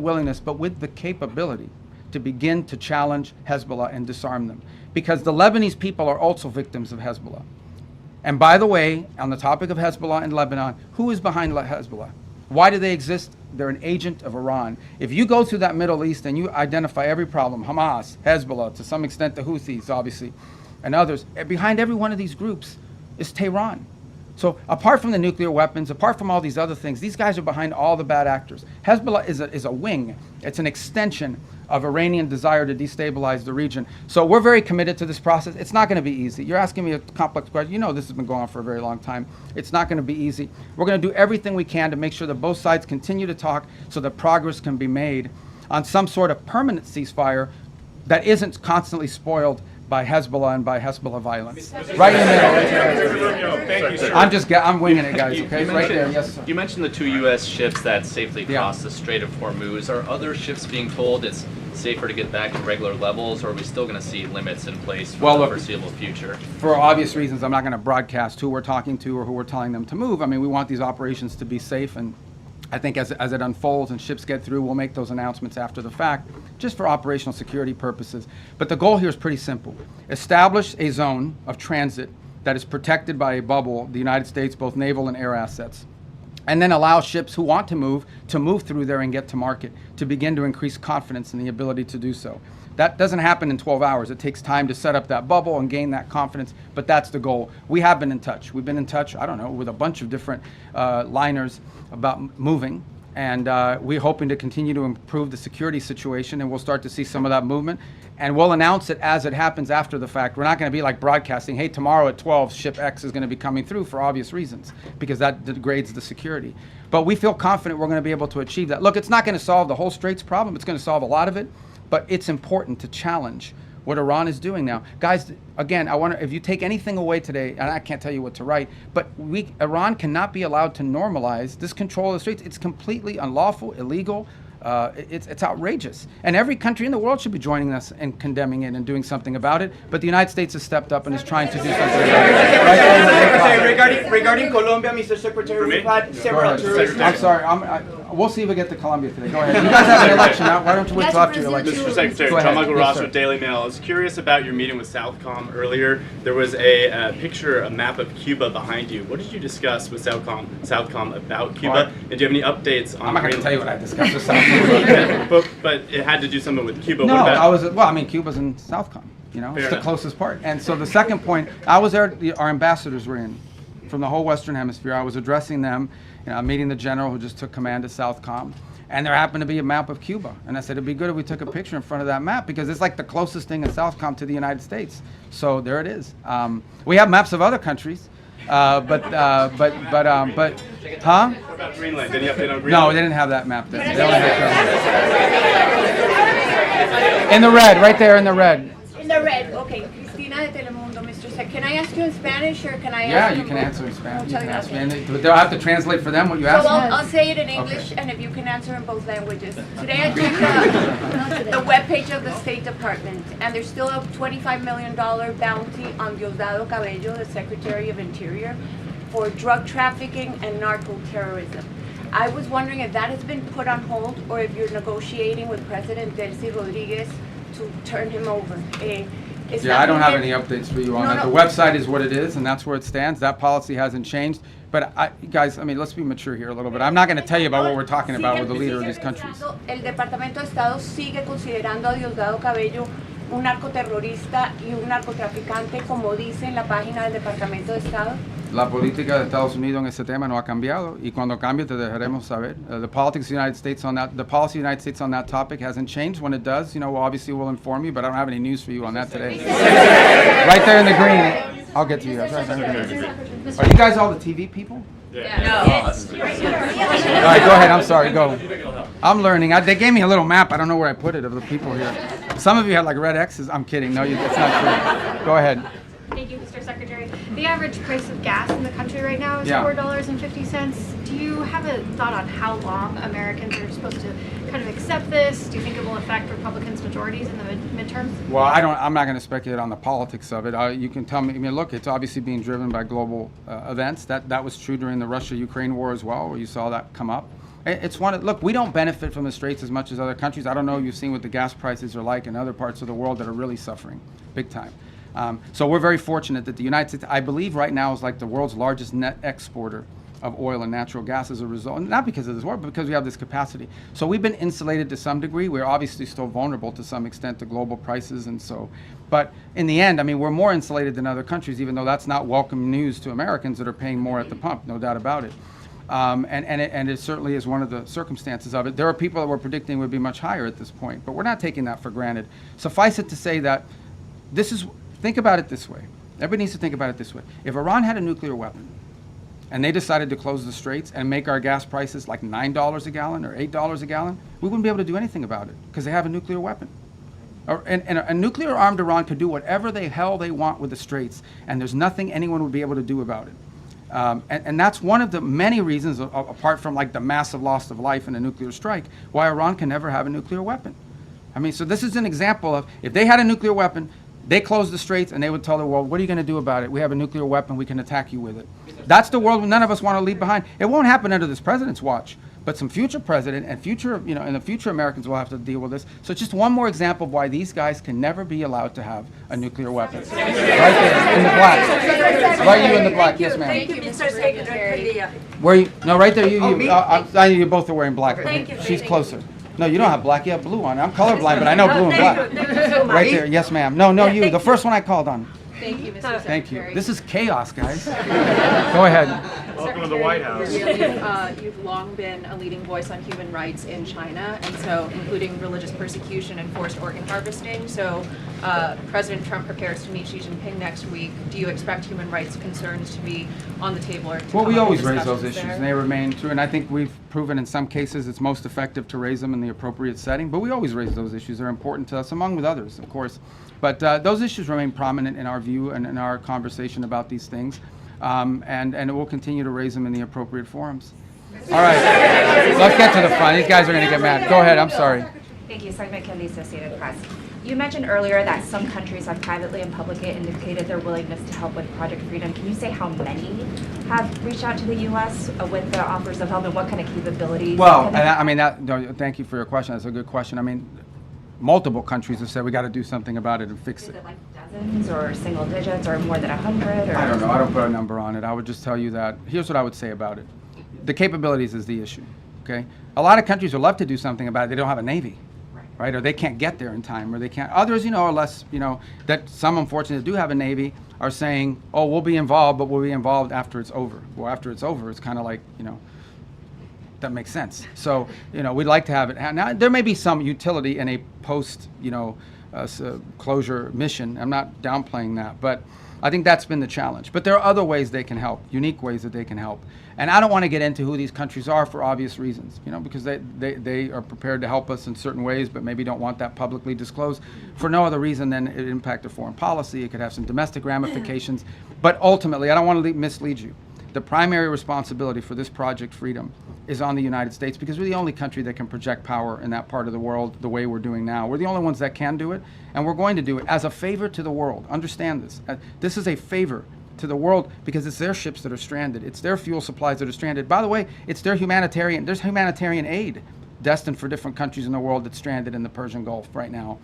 willingness, but with the capability to begin to challenge Hezbollah and disarm them. Because the Lebanese people are also victims of Hezbollah. And by the way, on the topic of Hezbollah in Lebanon, who is behind Hezbollah? Why do they exist? They're an agent of Iran. If you go through that Middle East and you identify every problem, Hamas, Hezbollah, to some extent the Houthis, obviously, and others, behind every one of these groups is Tehran. So apart from the nuclear weapons, apart from all these other things, these guys are behind all the bad actors. Hezbollah is a wing. It's an extension of Iranian desire to destabilize the region. So we're very committed to this process. It's not going to be easy. You're asking me a complex question. You know this has been going on for a very long time. It's not going to be easy. We're going to do everything we can to make sure that both sides continue to talk so that progress can be made on some sort of permanent ceasefire that isn't constantly spoiled by Hezbollah and by Hezbollah violence. Right in the middle. I'm winging it, guys, okay? Right there, yes, sir. You mentioned the 2 U.S. ships that safely crossed the Strait of Hormuz. Are other ships being told it's safer to get back to regular levels, or are we still going to see limits in place for the foreseeable future? For obvious reasons, I'm not going to broadcast who we're talking to or who we're telling them to move. I mean, we want these operations to be safe, and I think as it unfolds and ships get through, we'll make those announcements after the fact, just for operational security purposes. But the goal here is pretty simple. Establish a zone of transit that is protected by a bubble, the United States, both naval and air assets, and then allow ships who want to move through there and get to market, to begin to increase confidence in the ability to do so. That doesn't happen in 12 hours. It takes time to set up that bubble and gain that confidence, but that's the goal. We have been in touch. We've been in touch, I don't know, with a bunch of different liners about moving, and we're hoping to continue to improve the security situation, and we'll start to see some of that movement, and we'll announce it as it happens after the fact. We're not going to be like broadcasting, hey, tomorrow at 12, ship X is going to be coming through, for obvious reasons, because that degrades the security. But we feel confident we're going to be able to achieve that. Look, it's not going to solve the whole Straits problem. It's going to solve a lot of it, but it's important to challenge what Iran is doing now. Guys, again, I wonder if you take anything away today, and I can't tell you what to write, but Iran cannot be allowed to normalize this control of the Straits. It's completely unlawful, illegal. It's outrageous. And every country in the world should be joining us and condemning it and doing something about it. But the United States has stepped up and is trying to do something about it. Regarding Colombia, Mr. Secretary, we've had several tourists. I'm sorry. We'll see if we get to Colombia today. Go ahead. You guys have an election now. Why don't you wait till after your election? Mr. Secretary, Tom Michael Ross with Daily Mail. I was curious about your meeting with Southcom earlier. There was a picture, a map of Cuba behind you. What did you discuss with Southcom about Cuba? And do you have any updates on? I'm not going to tell you what I discussed with Southcom. but it had to do something with Cuba. No, what about? Cuba's in Southcom. You know, Fair it's enough. the closest part. And so the second point, I was there. Our ambassadors were in from the whole Western Hemisphere. I was addressing them. Meeting the general who just took command of Southcom. And there happened to be a map of Cuba. And I said, it'd be good if we took a picture in front of that map, because it's like the closest thing in Southcom to the United States. So there it is. We have maps of other countries, huh? What about Greenland? Did you update on Greenland? No, they didn't have that map there. In the red, right there in the red. In the red, okay. Cristina de Telemundo, Mr. Sec. Can I ask you in Spanish or can I ask Yeah, you you can answer in Spanish. Okay. But they'll have to translate for them what you So ask. I'll say it in English, and if you can answer in both languages. Today I checked the webpage of the State Department, and there's still a $25 million bounty on Diosdado Cabello, the Secretary of Interior, for drug trafficking and narco-terrorism. I was wondering if that has been put on hold, or if you're negotiating with President Delcy Rodriguez to turn him over. I don't have any updates for you on that. The website is what it is, and that's where it stands. That policy hasn't changed. But guys, let's be mature here a little bit. I'm not going to tell you about what we're talking about with the leader of these countries. El Departamento de Estado sigue considerando a Diosdado Cabello un narcoterrorista y un narcotraficante, como dice en la página del Departamento de Estado. La política de Estados Unidos en ese tema no ha cambiado, y cuando cambie te dejaremos saber. The politics of the United States on that, the policy of the United States on that topic hasn't changed. When it does, obviously we'll inform you, but I don't have any news for you on that today. Right there in the green. I'll get to you guys. Right there in the green. Are you guys all the TV people? Yeah. No. All right, go ahead. I'm sorry. Go. I'm learning. They gave me a little map. I don't know where I put it of the people here. Some of you had like red X's. I'm kidding. No, it's not true. Go ahead. Thank you, Mr. Secretary. The average price of gas in the country right now is $4.50. Do you have a thought on how long Americans are supposed to kind of accept this? Do you think it will affect Republicans' majorities in the midterms? Well, I'm not going to speculate on the politics of it. You can tell me. Look, it's obviously being driven by global events. That was true during the Russia-Ukraine war as well, where you saw that come up. Look, we don't benefit from the Straits as much as other countries. I don't know if you've seen what the gas prices are like in other parts of the world that are really suffering big time. So we're very fortunate that the United States, I believe right now, is like the world's largest net exporter of oil and natural gas as a result, not because of this war, but because we have this capacity. So we've been insulated to some degree. We're obviously still vulnerable to some extent to global prices, but in the end, I mean, we're more insulated than other countries, even though that's not welcome news to Americans that are paying more at the pump, no doubt about it. And it certainly is one of the circumstances of it. There are people that we're predicting would be much higher at this point, but we're not taking that for granted. Suffice it to say that think about it this way. Everybody needs to think about it this way. If Iran had a nuclear weapon, and they decided to close the straits and make our gas prices like $9 a gallon or $8 a gallon, we wouldn't be able to do anything about it because they have a nuclear weapon. And a nuclear-armed Iran could do whatever the hell they want with the straits, and there's nothing anyone would be able to do about it. And that's one of the many reasons, apart from like the massive loss of life in a nuclear strike, why Iran can never have a nuclear weapon. I mean, so this is an example of, if they had a nuclear weapon, they closed the straits and they would tell the world, what are you going to do about it? We have a nuclear weapon, we can attack you with it. That's the world none of us want to leave behind. It won't happen under this president's watch, but some future president and in the future Americans will have to deal with this. So it's just one more example of why these guys can never be allowed to have a nucleir weapon. Right there, in the black. Right, you in the black, yes ma'am. Thank you, Mr. Secretary. Where you? No, right there, you both are wearing black. Thank you. She's closer. No, you don't have black, you have blue on. I'm colorblind, but I know blue and black. Right there, yes ma'am. No, you, the first one I called on. Thank you, Mr. Secretary. Thank you. This is chaos, guys. Go ahead. Welcome to the White House. You've long been a leading voice on human rights in China, and so including religious persecution and forced organ harvesting. So President Trump prepares to meet Xi Jinping next week. Do you expect human rights concerns to be on the table? Well, we always raise those issues, and they remain true. And I think we've proven in some cases it's most effective to raise them in the appropriate setting. But we always raise those issues. They're important to us, among with others, of course. But those issues remain prominent in our view and in our conversation about these things. And we'll continue to raise them in the appropriate forums. All right, let's get to the front. These guys are going to get mad. Go ahead, I'm sorry. Thank you, Sergeant McKinley, Associated Press. You mentioned earlier that some countries have privately and publicly indicated their willingness to help with Project Freedom. Can you say how many have reached out to the U.S. with their offers of help, and what kind of capabilities? Well, thank you for your question. That's a good question. I mean, multiple countries have said we got to do something about it and fix it. Is it like dozens or single digits or more than 100? Or I don't know. I don't put a number on it. I would just tell you that. Here's what I would say about it. The capabilities is the issue. Okay. A lot of countries would love to do something about it. They don't have a navy, right? Or they can't get there in time, or they can't. Others, are less. That some unfortunately do have a navy are saying, oh, we'll be involved, but we'll be involved after it's over. Well, after it's over, it's kind of like that makes sense. So, we'd like to have it. Now, there may be some utility in a post, closure mission. I'm not downplaying that, but I think that's been the challenge. But there are other ways they can help, unique ways that they can help. And I don't want to get into who these countries are for obvious reasons, because they are prepared to help us in certain ways, but maybe don't want that publicly disclosed for no other reason than it impact their foreign policy. It could have some domestic ramifications. But ultimately, I don't want to mislead you. The primary responsibility for this Project Freedom is on the United States, because we're the only country that can project power in that part of the world the way we're doing now. We're the only ones that can do it, and we're going to do it as a favor to the world. Understand this. This is a favor to the world because it's their ships that are stranded. It's their fuel supplies that are stranded. By the way, it's there's humanitarian aid destined for different countries in the world that's stranded in the Persian Gulf right now.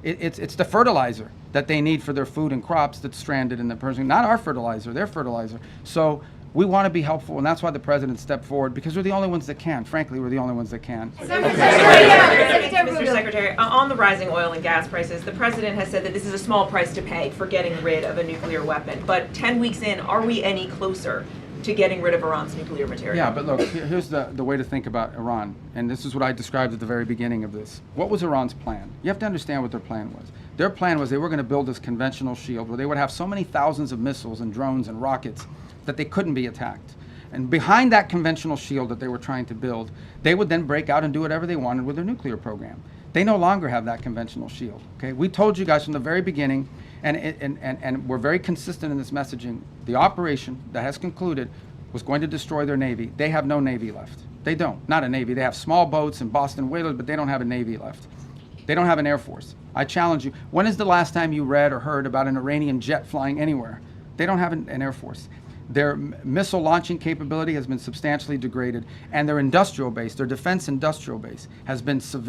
It's the fertilizer that they need for their food and crops that's stranded in the Persian, not our fertilizer, their fertilizer. So we want to be helpful, and that's why the president stepped forward, because we're the only ones that can. Frankly, we're the only ones that can. Mr. Secretary, on the rising oil and gas prices, the president has said that this is a small price to pay for getting rid of a nuclear weapon. But 10 weeks in, are we any closer to getting rid of Iran's nuclear material? Yeah, but look, here's the way to think about Iran, and this is what I described at the very beginning of this. What was Iran's plan? You have to understand what their plan was. Their plan was they were going to build this conventional shield where they would have so many thousands of missiles and drones and rockets that they couldn't be attacked. And behind that conventional shield that they were trying to build, they would then break out and do whatever they wanted with their nuclear program. They no longer have that conventional shield. Okay, we told you guys from the very beginning, and we're very consistent in this messaging. The operation that has concluded was going to destroy their navy. They have no navy left. They don't. Not a navy. They have small boats and Boston whalers, but they don't have a navy left. They don't have an air force. I challenge you. When is the last time you read or heard about an Iranian jet flying anywhere? They don't have an air force. Their missile launching capability has been substantially degraded, and their industrial base, their defense industrial base, has been severely